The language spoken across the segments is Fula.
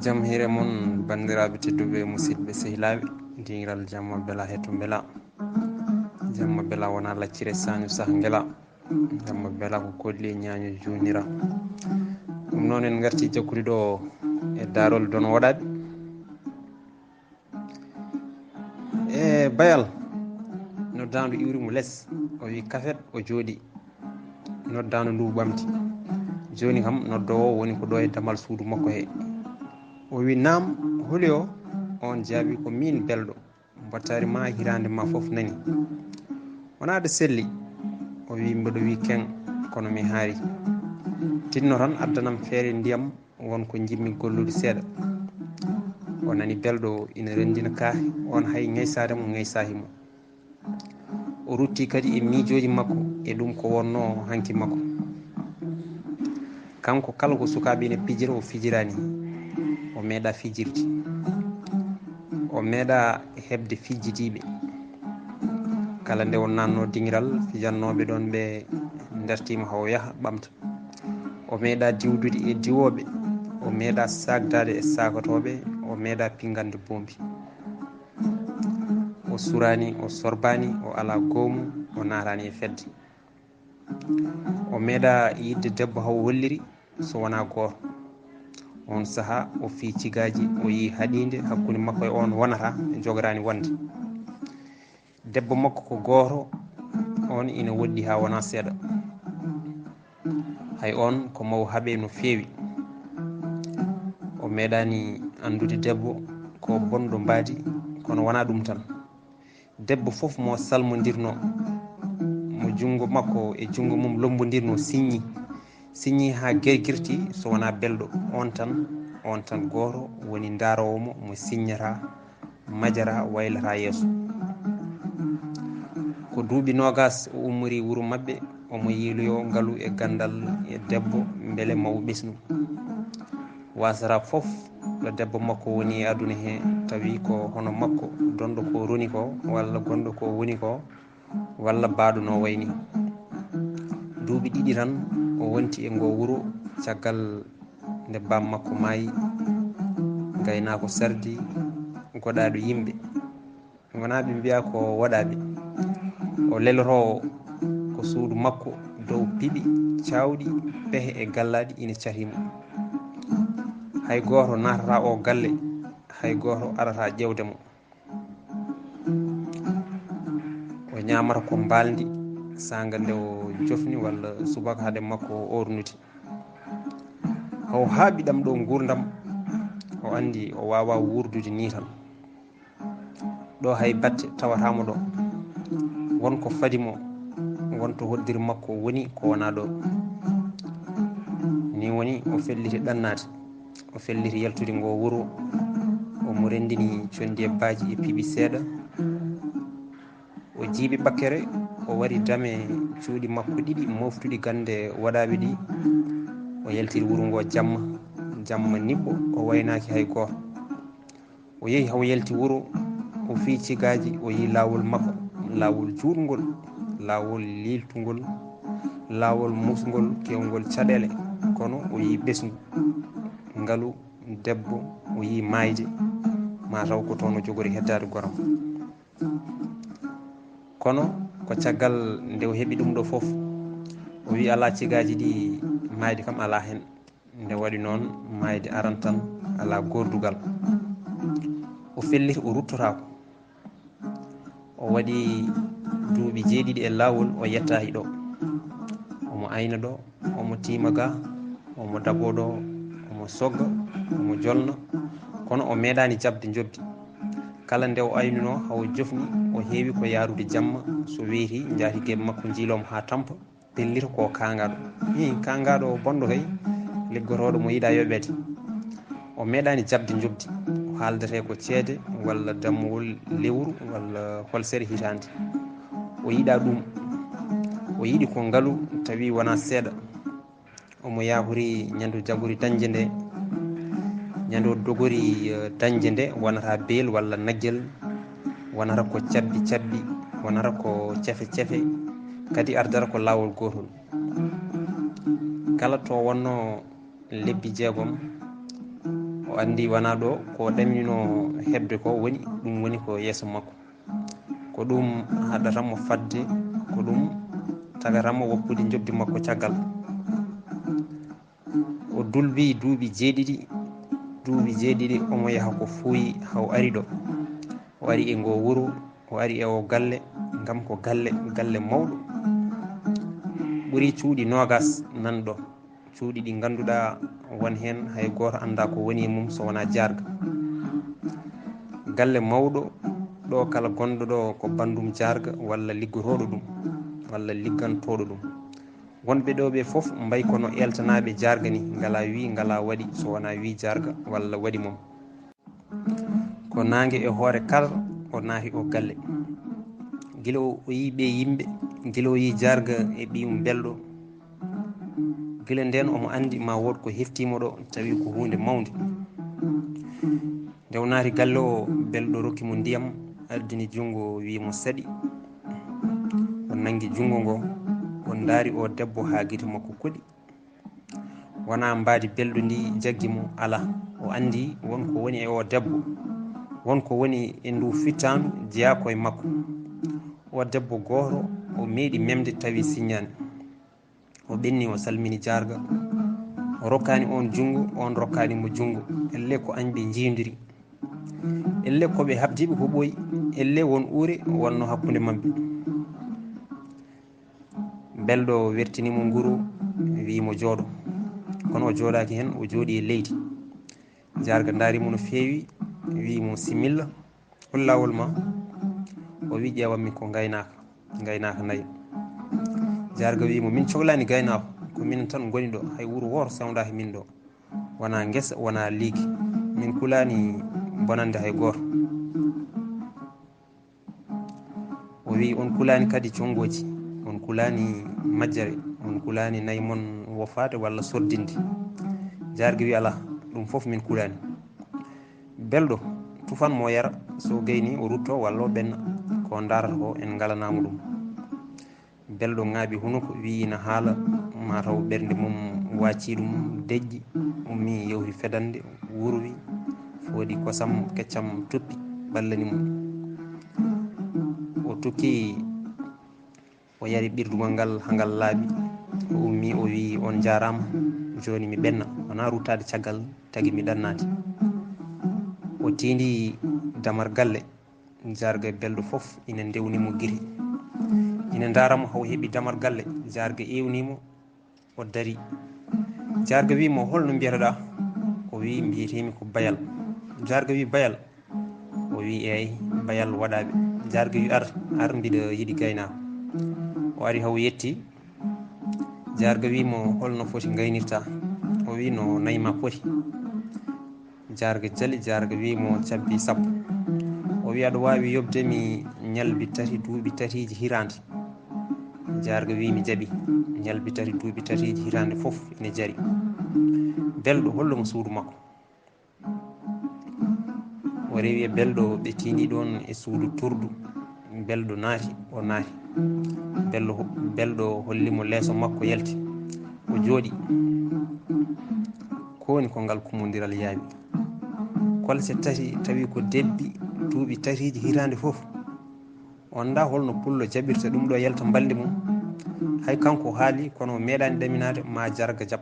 jam hire mon bandiraɓe tedduɓe musidɓe sehilaɓe dingiral jamma bela hetto bela jamma bela wona laccire saño sah guela jamma bela ko kolli e ñaño junira ɗum noon en garti jakkude ɗo e darol dono waɗaɓe e bayal noddaɗo iwrimo less o wi kafet o jooɗi noddaɗo ndu ɓamti joni kam noddowo woni ko ɗo e damal suudu makko he o wi nam holi o on jaabi ko min belɗo battari ma hirande ma foof nani wonade selli o wi mbeɗo wi ken kono mi haari tinno tan addanam feere ndiyam wonko jimmi gollude seeɗa o nani belɗo ina rendina kaahe on hay ŋaysade mo ŋaysahimo o rutti kadi e miijoji makko e ɗum ko wonno hanki makko kanko kala ko sukaɓe ine pijira o fijirani o meeɗa fijirde o meeɗa hebde fijjitiɓe kala nde o nanno dingiral fijannoɓe ɗon ɓe dartima hawo yaaha ɓamta o meeɗa diwdude e diwoɓe o meeɗa sagdade e sakotoɓe o meeɗa pingande bombi o surani o sorbani o ala goomu o natani e fedde o meeɗa yidde debbo hawo holliri so wona goto on saaha o fi cigaji o yi haɗide hakkude makko e on wonata jogorani wonde debbo makko ko goto on ina woɗɗi ha wona seeɗa hay on ko mawo haaɓe no feewi o meeɗani andude debbo ko bonɗo mbaadi kono wona ɗum tan debbo foof mo salmodirno mo jungo makko e jungo mum lombodirno signi ha guerguirti so wona belɗo on tan goto woni darowomo mo signata majara waylata yeeso ko duuɓi nogas o ummori wuuro mabɓe omo yiiloyo ngaalu e gandal e debbo beele mawo ɓesnu wasata foof ɗo debbo makko woni e aduna he tawi ko hono makko donɗo ko roni ko walla gonɗo ko woni ko walla mbaɗo no wayni duuɓi ɗiɗi tan o wonti e ngo wuuro caggal nde bammakko maayi gaynako sardi goɗaɗo yimɓe wona ɓe mbiya ko waɗaɓe o leloro ko suudu makko dow piiɓi cawɗi peehe e gallaɗi ina cahimo hay goto natata o galle hay goto arata ƴewdemo o ñamata ko mbaldi sanga nde o jofni walla subaka haade makko o ornude haw haaɓiɗam ɗo gurdam o andi o wawa wurdude ni tan ɗo hay batte tawatamo ɗo wonko fadimo wonto hoddiri makko woni ko wona ɗo ni woni o felliti ɗannade o felliti yaltude ngo wuuro omo rendini condi e baaji e piiɓi seeɗa o jiiɓi bakkere o wari dame cuuɗi makko ɗiɗi moftuɗi gande waɗaɓe ɗi o yaltiri wuuro ngo jamma niɓɓo o waynaki hay goto o yeehi haw yalti wuuro o fi cigaji o yi lawol makko lawol juuɗgol lawol liltugol lawol musgol kewgol caɗele kono o yi ɓesgu ngaalu debbo o yi mayde mataw ko toon o jogori heddade goram kono ko caggal nde o heeɓi ɗum ɗo foof o wi ala cigaji ɗi mayde kam ala hen nde waɗi noon mayde aran tan ala gordugal o felliti o ruttotako o waɗi duuɓi jeeɗiɗi e lawol o yettahi ɗo omo ayna ɗo omo tima ga omo dabo ɗo omo sogga omo jolna kono o meeɗani jabde jobdi kala nde o aynuno hawo jofni o heewi ko yarude jamma so weeti jaati makko jiilomo ha tampa pellita ko kangaɗo kangaɗo bonɗo kay liggotoɗo mo yiiɗa yoɓede o meeɗani jabde jobdi o haaldete ko ceede walla dammugol lewru walla holsere hitande o yiiɗa ɗum o yiiɗi ko ngaalu tawi wona seeɗa omo yahori ñandu jagori dañde nde ñande o dogori dañde nde wonata beel walla nagguel wonata ko cabbi wonata ko cefe kadi ardata ko lawol gotol kala to wonno lebbi jeegom o andi wana ɗo ko ɗamino hebde ko woni ɗum woni ko yeeso makko, ko ɗum haɗatanmo fadde, ko ɗum tagatanmo woppude jobdi makko caggal. O dulbi duuɓi jeeɗiɗi omo yaha ko fuuyi haw ari ɗo. O ari e ngo wuro, o ari e o galle, ngam ko galle mawɗo ɓuri cuuɗi nogas nan ɗo, cuuɗi ɗi ganduɗa won hen hay goto anda ko woni e mum so wona jarga. Galle mawɗo ɗo kala gonɗo ɗo ko bandum jarga walla liggotoɗo ɗum walla liggantoɗo ɗum. wonɓe ɗo ɓe fof mbay kono eltanaɓe jarga ni, ngala wi ngala waɗi so wona wi jarga walla waɗi mom. Ko nangue e hoore kala o naati o galle, guila o yi ɓe yimɓe, guila o yi jarga e ɓiyum belɗo, guila nden omo andi ma wood ko heftimo ɗo tawi ko hunde mawde. Nde o naati galle o, belɗo rokkimo ndiyam, ardini junggo wimo saɗi. O nangi junggo ngo, o daari o debbo ha guite makko koɗi. Wona mbadi belɗo ndi jaggi mo, ala, o andi wonko woni e o debbo, wonko woni e ndu fittandu jeeya koye makko. O debbo goto o meeɗi memde tawi siñani. O ɓenni o salmini jarga, o rokkani on junggo, on rokkani mo junggo. Elle ko añɓe jiidiri, elle koɓe habdiɓe ko ɓooyi, elle won uure wonno hakkude mabɓe. Belɗo wertinimo nguru, wimo jooɗo, kono o jooɗaki hen, o jooɗi e leydi. Jarga daarimo no feewi, wimo similla, hol lawol ma. O wi ƴewanmi ko gaynaka nayi. Jarga wimo min cohlani gaynako, ko min tan goni ɗo, hay wuuro woto sewdaki min ɗo, wona guesa wona liigi, min kulani bonande hay goto. O wi on kulani kadi congoji, on kulani majjere, on kulani nayi mon wofade walla soddinde. Jarga wi ala, ɗum foof min kulani. Belɗo tufanmo yara, so gayni o rutto walla o ɓenna, ko darata ko en galanamo ɗum. Belɗo ŋaaɓi hunuko, wi ina haala, mataw ɓernde mum wacci ɗum deƴƴi, ummi yewti fedande, wurwi, fooɗi kosam keccam tuppi ballanimo. O tukki, o yari ɓirdugol ngal hangal laaɓi, o ummi o wi on jarama, joni mi ɓenna, wona ruttade caggal tagui mi ɗannati. O tindi damar galle. Jarga belɗo foof ina ndewnimo guite, ina daramo haw heeɓi damar galle. Jarga ewnimo, o dari. Jarga wimo holno mbiyataɗa? O wi mbiyetemi ko bayal. Jarga wi bayal? O wi eyyi bayal waɗaɓe. Jarga wi ar mbiɗa yiiɗi gaynako. O ari haw yetti. Jarga wimo holno foti gaynirta? O wi no nayima poti. Jarga jaali. Jarga wimo cabbi sappo. O wi aɗa wawi yobdemi ñalbi tati, duuɓi tatiji hirande? Jarga wi mi jaaɓi. ñalbi tati, duuɓi tatiji hirande foof ine jaari. Belɗo hollomo suudu makko. O rewi e belɗo, ɓe tini ɗon e suudu turdu. Belɗo naati, o naati. Belɗo hollimo leeso makko yalti, o jooɗi. kowoni ko ngal kumodiral yaawi. kolse tati tawi ko debbi duuɓi tatiji hirande foof, on da holno pullo jaɓirta ɗum ɗo yalta balde mum. hay kanko haali kono o meeɗani ɗaminade ma jarga jab.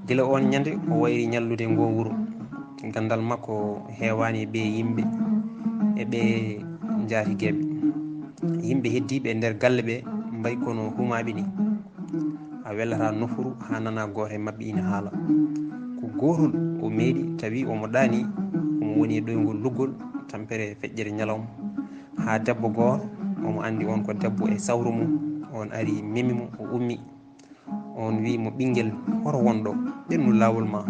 gila on ñande o wayri ñallude ngo wuro. gandal makko heewani ɓe yimɓe eɓe jaatigueɓe. yimɓe heddiɓe e nder galle ɓe mbay kono humaɓe ni. a welata nofuru ha nana goto e mabɓe ina haala. ko gotol o meeɗi tawi omo ɗaani, omo woni e ɗoygol luggol tampere feƴƴere ñalawma, ha debbo goto omo andi on ko debbo e sawru mum, on ari memimo, o ummi, on wi mo ɓinguel hoto wonɗo, ɓennu lawol ma.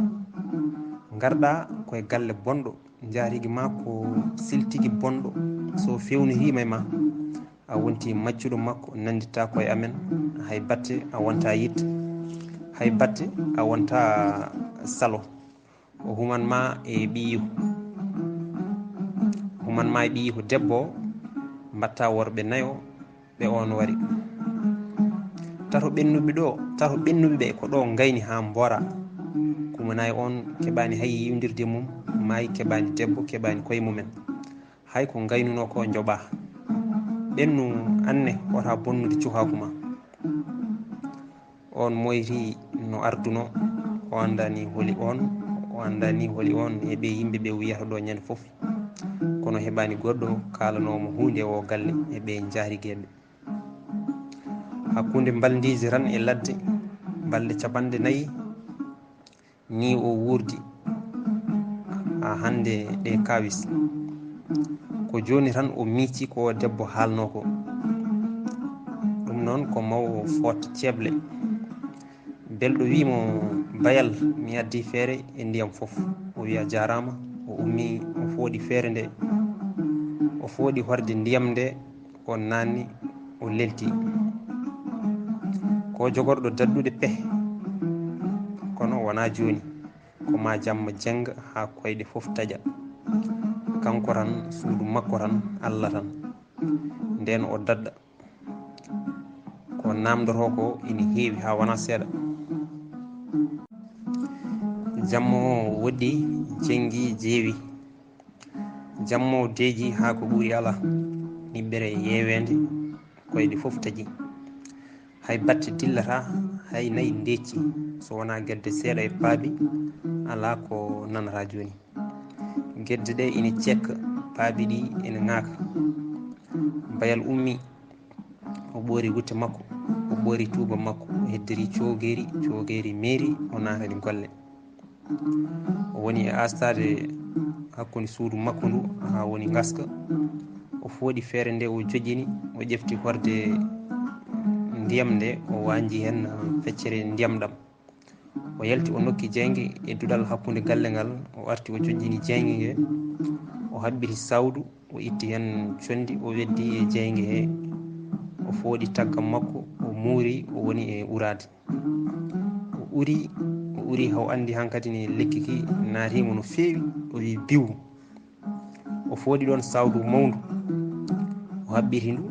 garɗa koye galle bonɗo, jaarigui ma ko siltigui bonɗo, so fewnirima e ma a wonti maccuɗo makko, nandita koye amen, hay batte a wonta yitte, hay batte a wonta salo. o humanma e ɓiyihu, humanma e ɓiyihu debbo o, mbatta worɓe nayo ɓe on wari. tato ɓennuɓe ɓe ko ɗo gayni ha mbora, mo nayi on keɓani hay yiwdirde mum, maayi keɓani debbo, keɓani koye mumen. hay ko gaynuno ko joɓa. ɓennu anne wota bonnude cukaku ma. On moyti no arduno, o andani holi on, o andani holi on heeɓe yimɓeɓe wiyata ɗo ñande foof, kono heɓani goɗɗo kalanomo hunde o galle eɓe jaarigueɓe. hakkude baldiji tan e ladde balɗe 4 ni o wurdi ha hande ɗe kawis. ko joni tan o miici ko debbo haalno ko. ɗum noon ko mawo fota ceeble. belɗo wimo bayal mi addi feere e ndiyam foof. o wiya jarama. o ummi o fooɗi feere nde, o fooɗi horde ndiyam nde, o nanni, o lelti. ko jogorɗo daddude pehe, kono wona joni, ko ma jamma jenga ha koyɗe foof taƴa. kanko tan suudu makko tan Allah tan, nden o dadda. ko namdoto ko ina heewi ha wona seeɗa. jamma o woɗɗi, jengi, jeewi. jamma o deeji ha ko ɓuuri ala. niɓɓere yewede koyɗe foof taƴi. hay batte dillata, hay nayi decci. so wona guedde seeɗa e paabi, ala ko nanata joni. guedde ɗe ina cekka, paabi ɗi ina ŋaaka. bayal ummi, o ɓoori wutte makko, o ɓoori tuuba makko, o heddiri cogeri meeri, o natani golle. o woni e astade hakkude suudu makko ndu ha woni gaska. o fooɗi feere nde, o joƴƴini, o ƴefti horde ndiyam nde, o wanji hen feccere ndiyam ɗam. o yalti, o nokki jeygue e duɗal hakkude galle ngal. o arti, o joƴƴini jeygue nge, o haɓɓiti sawdu, o itti hen condi, o weddi e jeygue he. o fooɗi taggam makko, o muuri, o woni e urade. o uri haw andi hankkadi ne lekki ki naatimo no feewi. o wi biw. o fooɗi ɗon sawdu mawndu, o haɓɓiti ndu,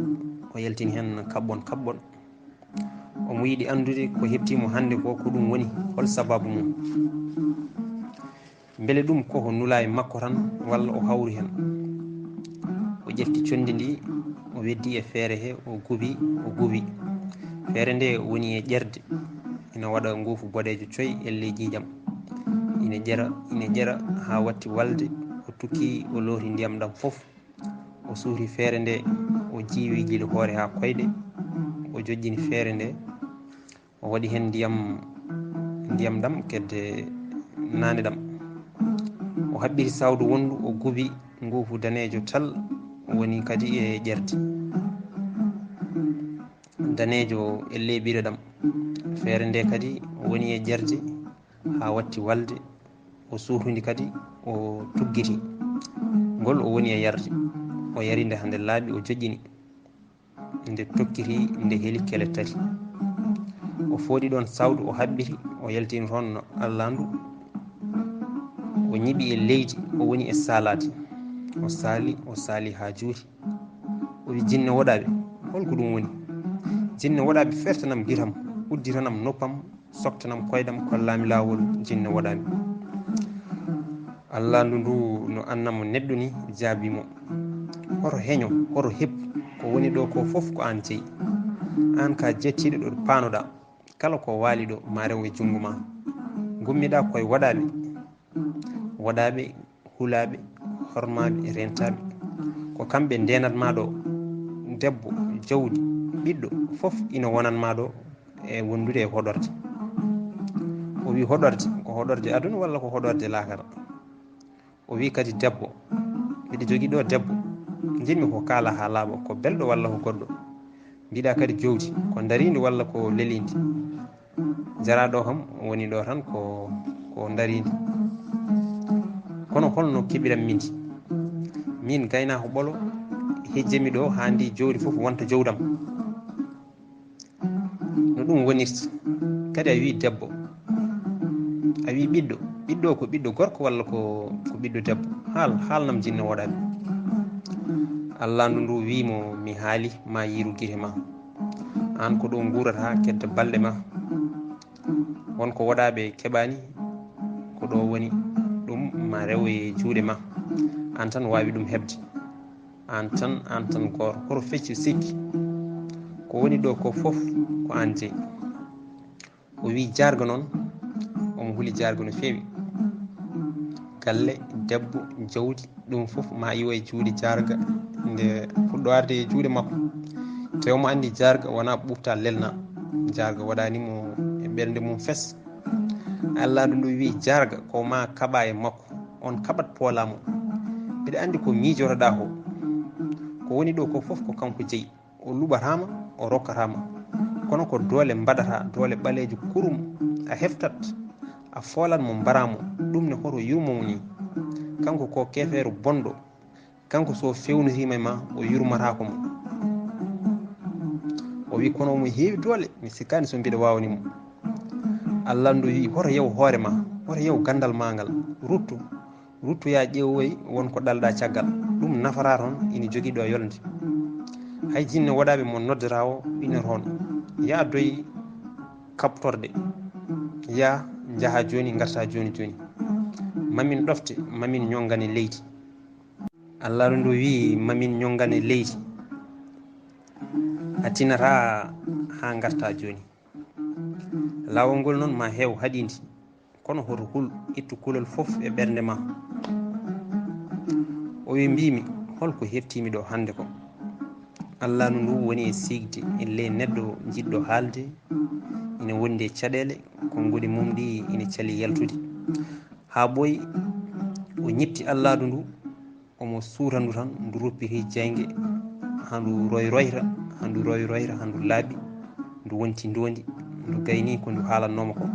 o yaltini hen kaɓɓon. omo yiɗi andude ko heɓtimo hande ko ɗum woni, hol sababu mum. beele ɗum koko nula e makko tan, walla o hawri hen. o ƴefti condi ndi, o weddi e feere he, o gubi. feere nde woni e ƴerde, ina waɗa nguufu boɗejo coyi e ley jiijam. ina ƴera ha watti walde. o tukki, o looti ndiyam ɗam foof. o suuti feere nde, o jiiwi guila hoore ha koyɗe. o joƴƴini feere nde, o waɗi hen ndiyam ɗam kedde nane ɗam. o haɓɓiti sawdu wondu, o gubi nguufu danejo tal woni kadi e ƴerde, danejo e leeɓire ɗam. feere nde kadi woni e ƴerde ha watti walde. o suutundi kadi, o tuggiti ngol, o woni e yarde. o yari nde hande laaɓi, o joƴƴini nde tokkiri, nde heeli kele tati. o fooɗi ɗon sawdu, o haɓɓiti, o yaltini toon allandu. o ñiɓi e leydi, o woni e salade. o saali ha juuti. o wi jinne woɗaɓe, holko ɗum woni? jinne woɗaɓe fertanam gitam, udditanam noppam, soktanam koydam, kollami lawol. jinne woɗaɓe. allandu ndu no annamo neɗɗo ni jaabimo, hoto heño, hoto heppu, ko woni ɗo ko foof ko an jeeyi. an ka jettiɗo ɗo paanoɗa, kala ko waali ɗo ma rew e jungo ma. gummiɗa koye waɗaɓe, hulaɓe, hormaɓe, rentaɓe. ko kamɓe ndenatma ɗo. debbo, jawdi, ɓiɗɗo, foof ina wonanma ɗo e wondude e hoɗorde. o wi hoɗorde ko hoɗorde aduna walla ko hoɗorde lakara. o wi kadi debbo, mbiɗa jogui ɗo debbo, jinmi ko kaala ha laaɓa, ko belɗo walla ko goɗɗo. mbiɗa kadi jowdi, ko daridi walla ko lelidi. jaraɗo kam woni ɗo tan ko daridi. kono holno keɓiran min gaynako ɓolo, hejjemi ɗo handi jawdi foof wonta jawdam. no ɗum wonirta. kadi a wi debbo, a wi ɓiɗɗo ko ɓiɗɗo gorko walla ko ɓiɗɗo debbo. haalnam jinne woɗaɓe. allandu ndu wimo, mi haali ma yiiru guite ma. an ko ɗo guurata kedde balɗe ma. wonko woɗaɓe keɓani, ko ɗo woni ɗum ma rew e juuɗe ma, an tan wawi ɗum heɓde, an tan goto. Horo fecci sikki ko woni ɗo ko fof ko an jeeyi. O wi jarga noon omo huuli jarga no feewi, galle, debbo, jawdi, ɗum fof ma iwo e juuɗe jarga nde fuɗɗo arde e juuɗe makko. te omo andi jarga wona ɓufta lelna, jarga waɗanimo e ɓernde mum fes. Allah ɗum wi jarga ko ma kaɓa e makko, on kaɓat poolamo. mbiɗa andi ko miijotoɗa ko woni ɗo ko fof ko kanko jeeyi. O luɓatama, o rokkatama, kono ko doole mbaɗata, doole ɓaleji kurum a heftat, a foolanmo mbaramo. ɗum ne hoto yurmomo ni. kanko ko kefeero bonɗo, kanko so fewnitima ma o yurmatako mo. o wi kono mo heewi doole, mi sikkani so mbiɗa wawanimo. Allah ndu wi hoto yew hoore ma, hoto yew gandal ma ngal, ruttu ya ƴeewoy wonko ɗalɗa caggal. ɗum nafata toon ina jogui ɗo yolde. hay jinne waɗaɓe mo noddata o ina toon, ya doyi kaɓtorde, ya jaaha joni garta joni mamin ɗofte, mamin ñongane leydi. Allah ndu wi mamin ñongane leydi, a tinata ha garta joni. lawol ngol noon ma heew haɗidi, kono hoto hul ittu kulol fof e ɓernde ma. o wi mbimi holko heftimi ɗo hande ko. Allah ndu woni e sigde e ley neɗɗo jiɗɗo haalde, ina wondi e caɗele, konnguli mum ɗi ina cali yaltude. ha ɓooyi o ñitti Allah ndu omo suura ndu tan, ndu ruppiti jaygue handu royroyta, handu laaɓi, ndu wonti ndondi, ndu gayni ko ndu haalannoma ko.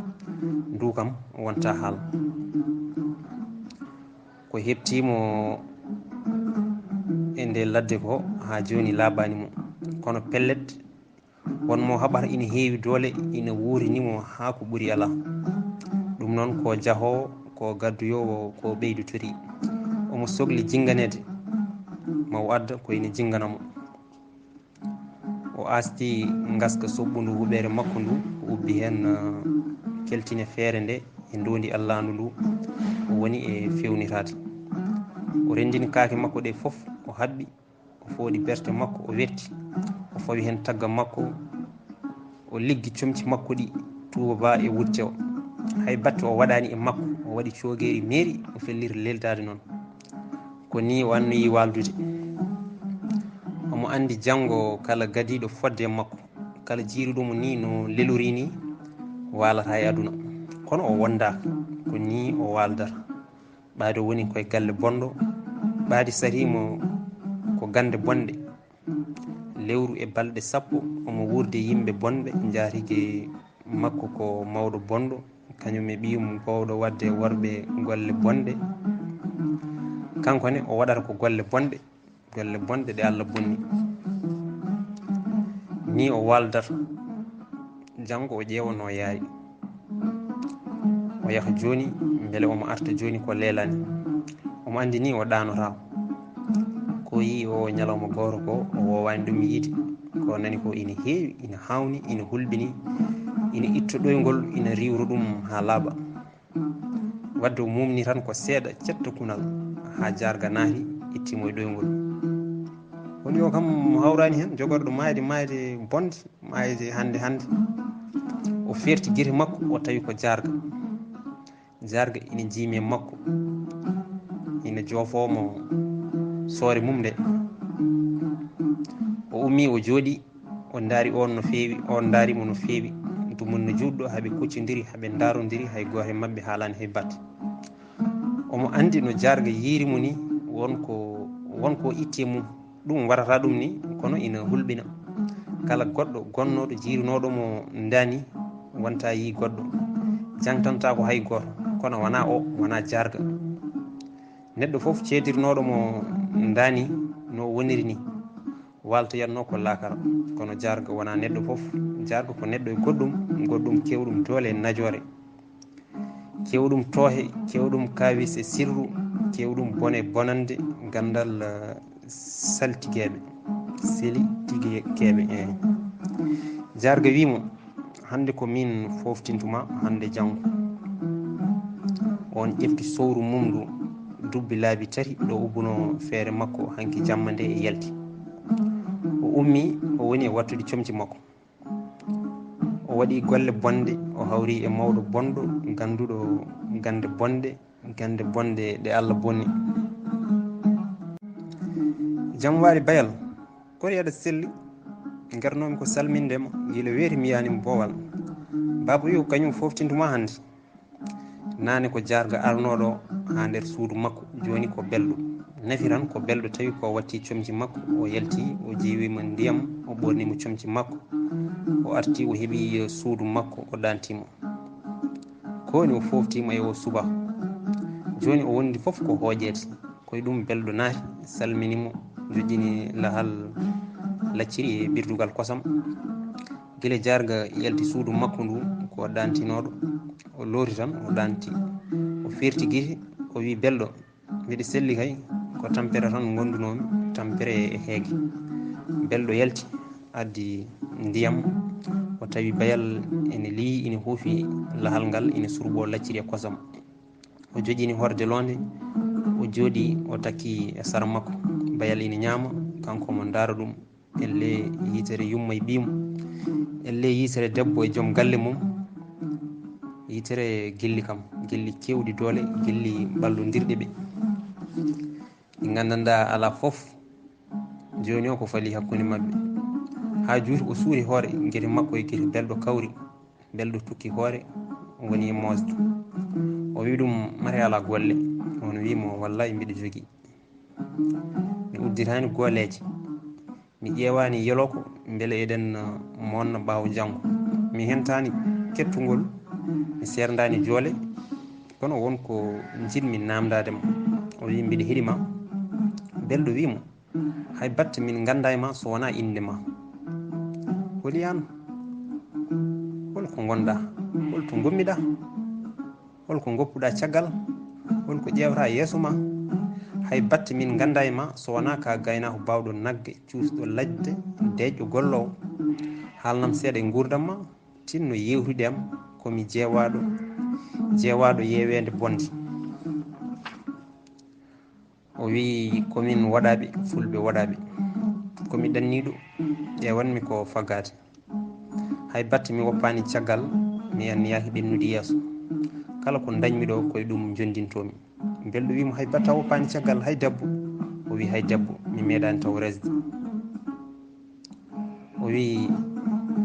ndu kam wonta haal. ko heɓtimo e nde ladde ko ha joni laaɓani mo, kono pellet wonmo haɓata ina heewi doole, ina wuurinimo ha ko ɓuuri ala. ɗum noon ko jaahowo, ko gadduyowo, ko ɓeydotori. omo sohli jinganede, mawo adda ko ina jinganamo. o asti gaska soɓɓundu huɓere makko ndu, o ubbi hen keltine feere nde e ndondi allandu ndu, o woni e fewnitade. o rendini kaake makko ɗe fof, o haɓɓi, o fooɗi berte makko, o wetti, o fawi hen tagga makko, o liggi comci makko ɗi tuuba e wutte o. hay batte o waɗani e makko, o waɗi cogeri meeri, o felliri leltade noon. ko ni o annoyi waldude. omo andi janggo kala gadiɗo fodde e makko, kala jiiruɗomo ni no lelori ni, walata e aduna. kono o wondaka, ko ni o waldata. ɓaade o woni koye galle bonɗo, ɓaade sarimo ko gande bonɗe. lewru e balɗe 10 omo wurde yimɓe bonɓe jaatigi makko ko mawɗo bonɗo, kañum e ɓiyum gowɗo wadde worɓe golle bonɗe. kankone o waɗata ko golle bonɗe ɗe Allah bonni. ni o waldata. janggo o ƴeewano yaari, o yaha joni beele omo arta joni ko leelani. omo andi ni o ɗanotako. ko yi o ñalawma goto ko o wowani ɗum yiide. ko nani ko ina heewi, ina hawni, ina hulɓini, ina itta ɗoygol, ina riwra ɗum ha laaɓa. wadde o mumni tan ko seeɗa cetta kunal ha jarga naati, ittimo e ɗoygol. woni o kam hawrani hen jogorɗo mayde bonde, mayde hande. o ferti guite makko, o tawi ko jarga ina jiimi e makko, ina joofomo soore mum nde. o ummi, o jooɗi, o daari on no feewi, on daarimo no feewi. dumunno juɗɗo haaɓe kuccodiri, haaɓe darodiri, hay goto e mabɓe haalani hay batte. omo andi no jarga yiirimo ni, wonko itti e mum. ɗum waɗata ɗum ni, kono ina hulɓina. kala goɗɗo gonnoɗo jirunoɗomo dani wonta yi goɗɗo, jangtanta ko hay goto, kono wona jarga. neɗɗo foof ceedirnoɗomo dani no woniri ni, waltoyatno ko lakara. kono jarga wona neɗɗo foof. jarga ko neɗɗo e goɗɗum kewɗum doole e najore, kewɗum toohe, kewɗum kawis e sirru, kewɗum bone bonande, gandal saltigueɓe. jarga wimo, hande ko min foftintuma hande janggo. on ƴefti sowru mum ndu dubbi laabi 3 ɗo ubbuno feere makko hanki jamma nde e yalti. O ummi o woni e wattude comci makko, o waɗi golle bonde, o hawri e mawɗo bonɗo ganduɗo gande bonde ɗe Allah bonni. Jam waari bayal kono yaɗa selli garnomi ko salmindema gila weeti mi yanimo boowal. Baba wi ko kañum foftintuma hannde. Nane ko jarga arnoɗo ha nder suudu makko, joni ko belɗo nafiran ko belɗo tawi ko watti comci makko, o yalti o jeewima ndiyam, o ɓornimo comci makko, o arti o heeɓi suudu makko, o ɗantimo koni o foftimo e o suba. Joni o wondi foof ko hooƴede, koye ɗum belɗo naati salminimo, joƴƴini lahal lacciri e birdugal kosam. Guila jarga yalti suudu makko ndu ko ɗantinoɗo, o loori tan o ɗanti, o firti guite, o wi belɗo mbiɗa selli kay ko tampere tan gondunomi, tampere e heege. Belɗo yalti addi ndiyam, o tawi bayal ene liyi ine huufi lahal ngal ine surɓo lacciri e kosam. O joƴini horde londe, o jooɗi o takki e sara makko. Bayal ine ñaama, kanko mo ndaara ɗum elle yitere yumma e ɓiimo, elle yitere debbo e joom galle mum, yitere gilli kam, gilli kewɗi doole, gilli ballondirɗe ɓe ɗi gandanɗa ala fof. Joni o ko faali hakkude mabɓe ha juuti o suuri hoore guete makko e guete belɗo kawri. Belɗo tukki hoore woni e mosde. O wi ɗum mate ala golle, on wimo wallahi mbiɗa jogui, mi uddirani golleje, mi ƴewani yeloko beele eɗen monna ɓaawo janggo, mi hentani kettugol, mi serdani joole, kono wonko jiɗmi namdadema. O wi mbiɗa heeɗima. Belɗo wimo hay batte min ganda e ma so wona inde ma. Holiyano holko gonɗa, holto gommiɗa, holko goppuɗa caggal, holko ƴewata yeeso ma. Hay batte min ganda e ma so wona ka gaynako bawɗo nagge, cuusɗo ladde, deƴƴo gollowo. Haalnam seeɗa e gurdam ma, tinno yewtude am komi jeewaɗo yewede bonde. O wi komin waɗaɓe fulɓe waɗaɓe, komi ɗanniɗo ƴewanmi ko faggade. Hay batte mi woppani caggal, mi anniyaki ɓennude yeeso, kala ko dañmi ɗo koye ɗum jondintomi. Belɗo wimo hay batte a woppani caggal, hay debbo. O wi hay debbo mi meeɗani taw resde. O wi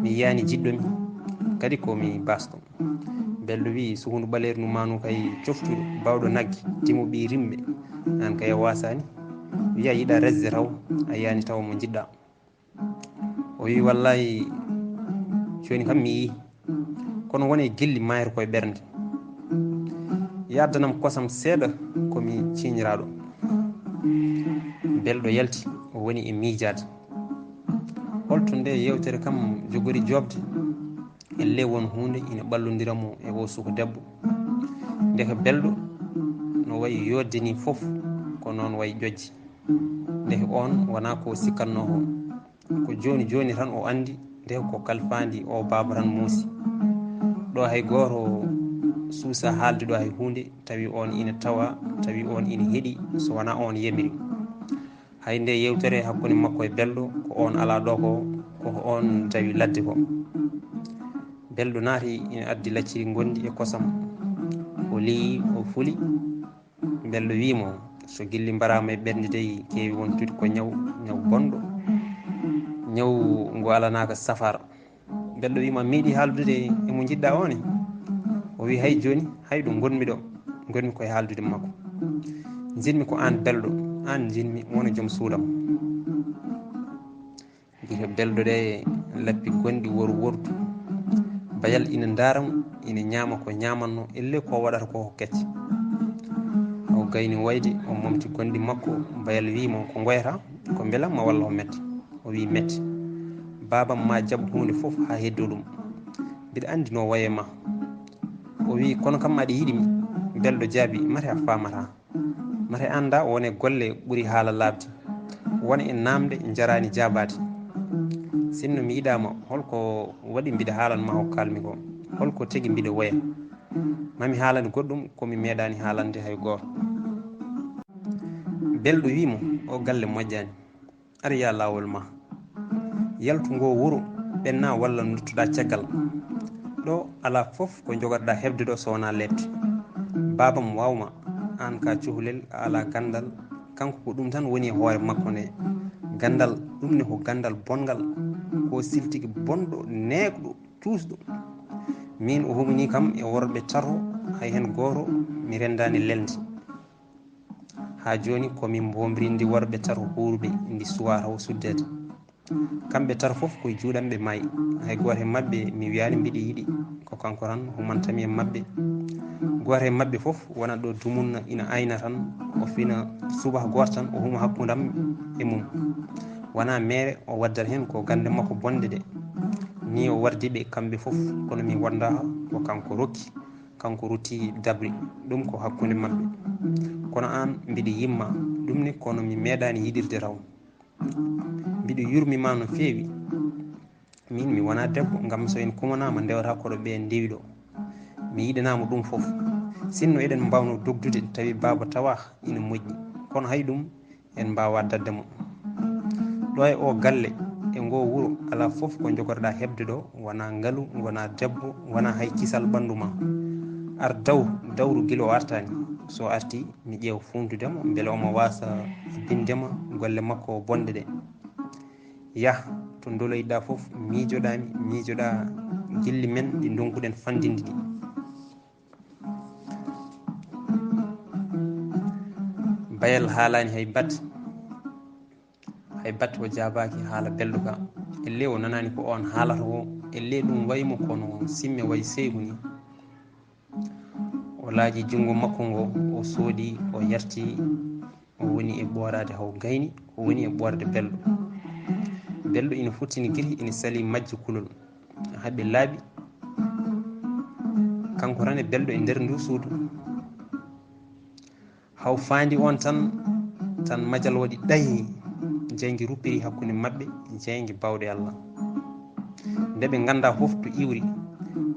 mi yiyani jiɗɗomi kadi komi basɗo. Belɗo wi sukundu ɓaleeri numanu kay coftuɗo bawɗo nagge, timo ɓi rimɓe, an kay a wasani, wiya yiɗa resde taw a yiyani tawa mo jiɗɗa. O wi wallahi joni kam mi yii, kono wone gilli mayre koye ɓernde. Yaddanam kosam seeɗa komi ciñiraɗo. Belɗo yalti o woni e miijade. Holto nde yewtere kam jogori jobde, elle won hunde ina ɓallodira mo e o suka debbo. Ndeka belɗo no wayi yodde ni foof ko noon wayi ƴoƴji. Ndeke on wona ko sikkanno ko joni joni tan o andi, ndeka ko kalfandi o baba tan muusi. Ɗo hay goto suusa haalde ɗo hay hunde tawi on ina tawa, tawi on ina heeɗi, so wona on yamiri. Hay nde yewtere hakkude makko e belɗo ko on ala ɗo koko on tawi ladde ko. Belɗo naati ina addi lacciri gondi e kosam, o leyi o fuli. Belɗo wimo so gilli mbarama e ɓernde dey kewi wontude ko ñaw bonɗo, ñaw ngu alanaka safara. Belɗo wima meeɗi haaldude emo jiɗɗa one. O wi hay joni hay ɗo gonmi ɗo, gonmi koye haaldude makko. Jinmi ko an belɗo, an jinmi wona joom suudam. Guite belɗo ɗe lappi gonɗi wordu. Bayal ina daaram, ina ñaama ko ñamanno, elle ko waɗata ko kecce. O gayni wayde, o momti gonɗi makko. Bayal wimo ko goyata, ko beelamma walla ko mette. O wi mette. Babam ma jaab hunde foof ha heddo ɗum, mbiɗa andi no waye ma. O wi kono kam aɗa yiɗimi. Belɗo jaabi mate a famata, mate anda wone golle ɓuuri haala labde, wona e namde jarani jabade. Sinno mi yiɗama holko waɗi mbiɗa haalanma ko kalmi ko, holko tagui mbiɗa waya. mami haalande goɗɗum komi meeɗani haalande hay goto. Belɗo wimo o galle moƴƴani, ara ya lawol ma, yaltu ngo wuro ɓenna walla duttuɗa caggal. Ɗo ala fof ko jogorɗa hebde ɗo so wona lebte. Babam wawma an ka cuhlel a ala gandal, kanko ko ɗum tan woni e hoore makko nde. Gandal ɗum ne ko gandal bongal, ko siltigi bonɗo neekɗo tusɗo. Min o humini kam e worɓe tato, hay hen goto mi rendani lelde. Ha joni komin bombirindi worɓe tato huruɓe ndi suwa taw suddede. Kamɓe tato foof koye juuɗamɓe maayi, hay goto e mabɓe mi wiyani mbiɗa yiiɗi, ko kanko tan humantami e mabɓe. Goto e mabɓe foof wona ɗo dumunna ina ayna tan, o fina subaka goto tan o huma hakkudam e mum. Wona mere o waddata hen ko gande makko bonde de, ni o wardiɓe kamɓe foof kono mi wonda ko kanko rokki, kanko rutti dabri, ɗum ko hakkude mabɓe. Kono an mbiɗa yimma ɗum ni, kono mi meeɗani yiɗirde raw. Mbiɗa yurmima no feewi, min mi wona debbo, gam so en kumanama ndewata koɗo ɓe ndewi ɗo. Mi yiɗanama ɗum foof, sinno eɗen mbawno dogdude tawi baba tawa ina moƴƴi, kono hay ɗum en mbawa dadde mo. Ɗo e o galle e ngo wuro ala fof ko jogorɗa hebde ɗo wona ngaalu, wona debbo, wona hay kisal ɓandu ma. Ar dawru guila o artani, so arti mi ƴeewa funtudemo beele omo wasa bindema golle makko bonɗe ɗe. Yah to doloyɗa foof, miijoɗa gilli men ɗi donkuɗen fandinde ɗi. Bayal haalani hay batte o jabaki haala belɗo ka, elle o nanani ko on haalata o, elle ɗum waymo kono simme way seygu ni. O laaji jungo makko ngo, o soodi, o yarti, o woni e ɓorade haw gayni, o woni e ɓorde belɗo. Belɗo ina futtini guiri, ina sali majji kulol, haaɓe laaɓi, kanko tan e belɗo e nder ndu suudu. Haw fandi on tan majal waɗi ɗayi, jeygi ruppiri hakkude mabɓe, jeygi bawɗe Allah. Nde ɓe ganda foof to iwri,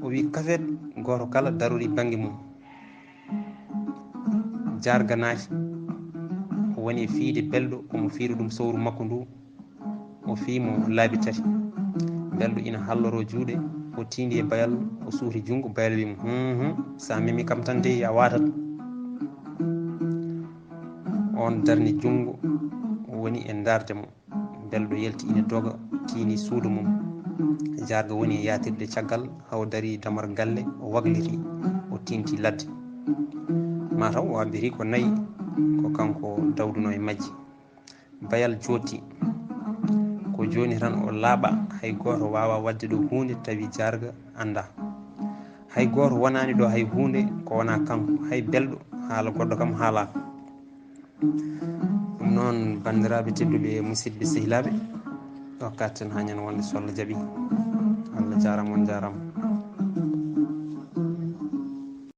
o wi kafet goto kala darori banggue mum. Jarga naati, o woni e fiide belɗo, omo fiira ɗum sowru makko ndu, o fiimo laabi tati. Belɗo ina halloro juuɗe, o tindi e bayal, o suuti jungo, bayal wimo sa memi kam tan de a watat. On darni jungo, o woni e darde mo. Belɗo yalti ina doga, tiini suudu mum. Jarga woni e yatirde caggal, haw dari damar galle, o wagliti, o tinti ladde. Mataw o abbiri ko nayi, ko kanko dawduno e majji. Bayal jotti, ko joni tan o laaɓa, hay goto wawa wadde ɗo hunde tawi jarga anda. Hay goto wonani ɗo hay hunde ko wona kanko, hay belɗo haala goɗɗo kam haalaka. Ɗum noon bandiraɓe tedduɓe, musidɓe sehilaɓe, ɗo katten ha ñande wonde so Allah jaaɓi. Allah jarama, on jarama.